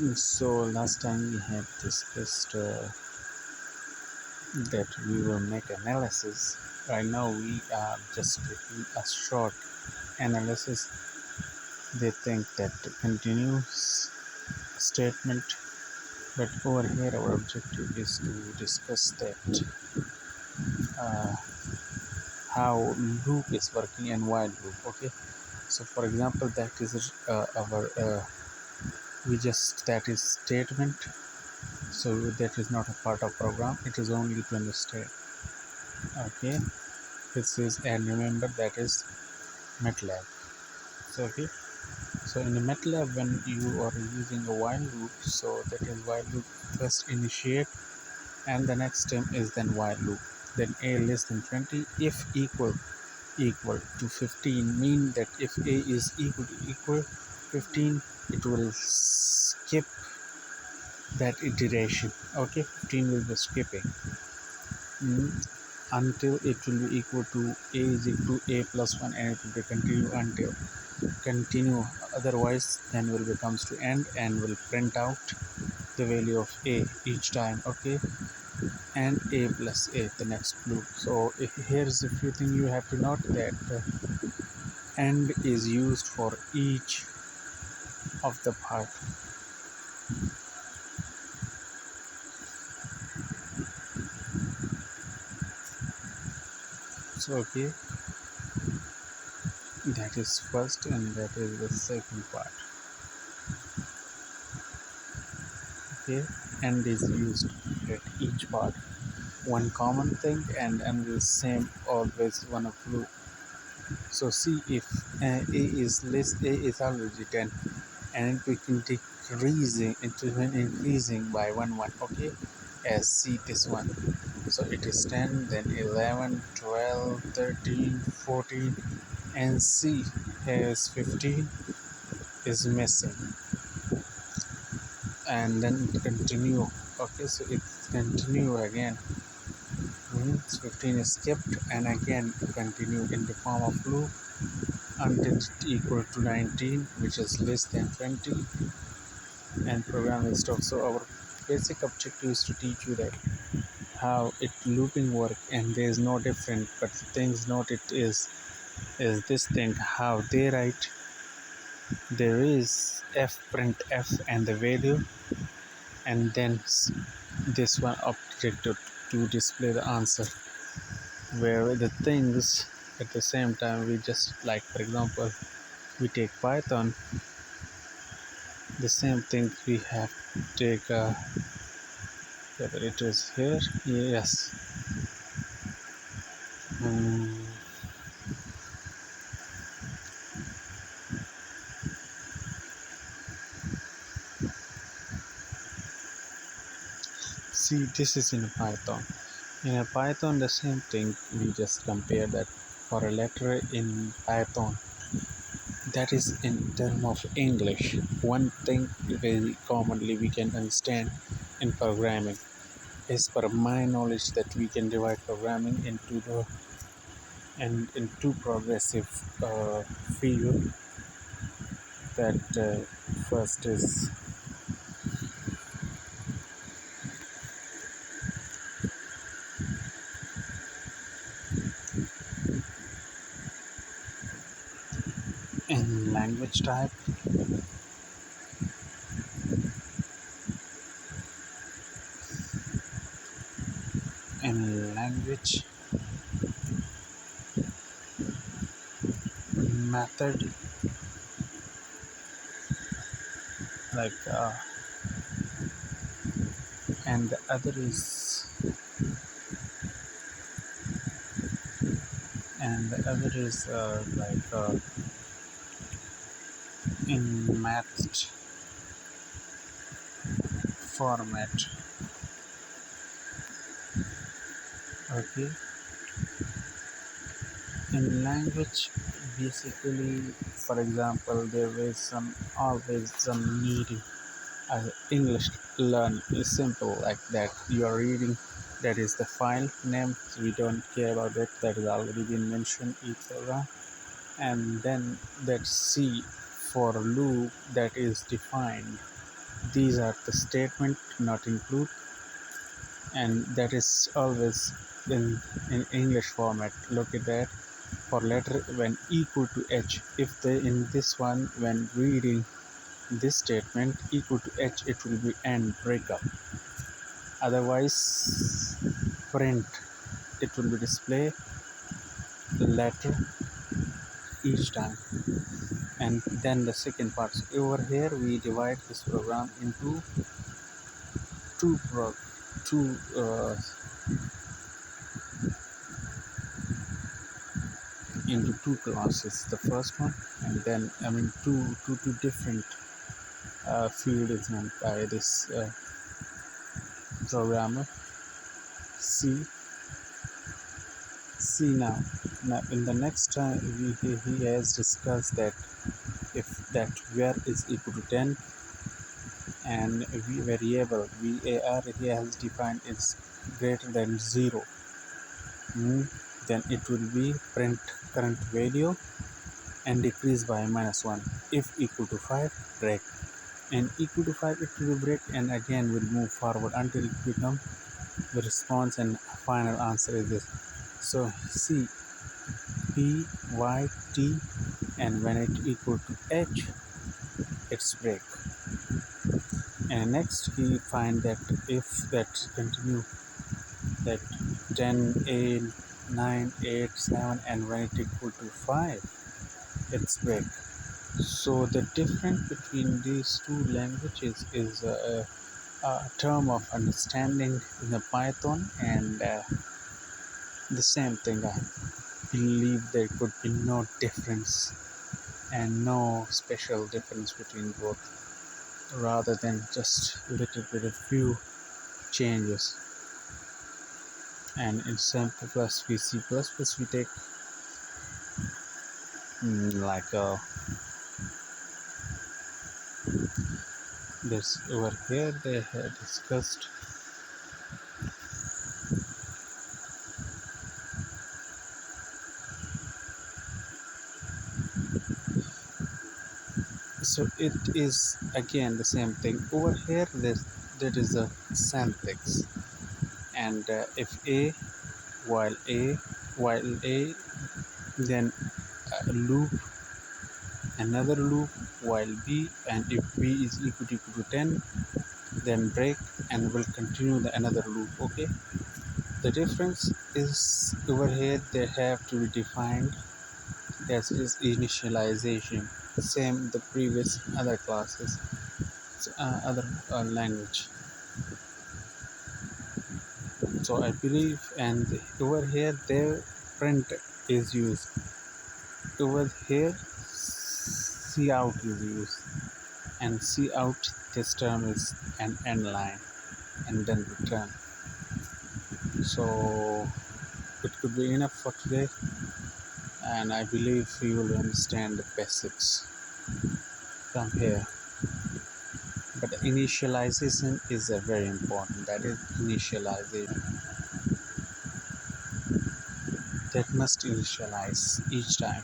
So last time we had discussed that we will make analysis. Right now we are just taking a short analysis. They think that continuous statement, but over here our objective is to discuss that uh, how loop is working and while loop. Okay, so for example, that is our we just that is statement. So that is not a part of program. It is only to understand. Okay, this is, and remember that is Matlab. So okay, so in the Matlab when you are using a while loop, so that is while loop first initiate, and the next term is then while loop, then a less than 20 if equal to 15, mean that if a is equal 15, it will skip that iteration. Okay, 15 will be skipping. Until it will be equal to a is equal to a plus 1, and it will be continue until continue, otherwise then will becomes to end and will print out the value of a each time. Okay, and a plus a the next loop. So here's a few things you have to note, that end is used for each of the part. So okay, that is first and that is the second part. Okay, end is used at each part. One common thing, and the same always one of loop. So see, if a is less, a is already 10, and it will decreasing into increasing by 1 okay, as see this one. So it is 10, then 11, 12, 13, 14, and c has 15 is missing, and then continue. Okay, so it continue again. 15 is skipped and again continue in the form of loop until it equal to 19, which is less than 20, and program will stop. So our basic objective is to teach you that how it looping work, and there is no different, but the things note it is this thing how they write. There is f print f and the value, and then this one object to display the answer, where the things at the same time we just, like for example, we take Python, the same thing we have to take whether it is here, yes. um, See, this is in Python. In a Python, the same thing, we just compare that for a letter in Python. That is in term of English. One thing very commonly we can understand in programming, as per my knowledge, that we can divide programming into progressive field. That first is in language type, in language method, like and the other is like in matched format. Okay, in language, basically, for example, there is always some needing English learn is simple, like that you are reading, that is the file name, so we don't care about that, that has already been mentioned each program. And then that C for loop, that is defined These are the statement not include, and that is always in English format. Look at that. For letter when equal to h, if they in this one when reading this statement equal to h, it will be end breakup. Otherwise print, it will be display the letter each time. And then the second part, so over here we divide this program into two pro two into two classes. The first one, and then I mean two different field is meant by this programmer. See, see now in the next time he has discussed that if that var is equal to 10 and variable var he has defined is greater than 0, then it will be print current value and decrease by -1. If equal to 5, break, and equal to 5 it will break, and again will move forward until it become the response and final answer is this. So see p y t, and when it equal to h, it's break. And next we find that if that continue that 10 8 9 8 7, and when it equal to 5, it's break. So the difference between these two languages is a term of understanding in the Python, and the same thing. I believe there could be no difference and no special difference between both, rather than just a little bit of few changes. And in sample plus C++ we take like this over here they have discussed. So it is again the same thing over here. That is a syntax, and if a, then a loop, another loop while b, and if b is equal to 10, then break and will continue the another loop. Okay, the difference is over here they have to be defined as is initialization, same the previous other classes, other language. So I believe, and over here their print is used, over here C out is used, and C out this term is an end line, and then return. So it could be enough for today, and I believe you will understand the basics from here. But initialization is a very important, that is initialization, that must initialize each time.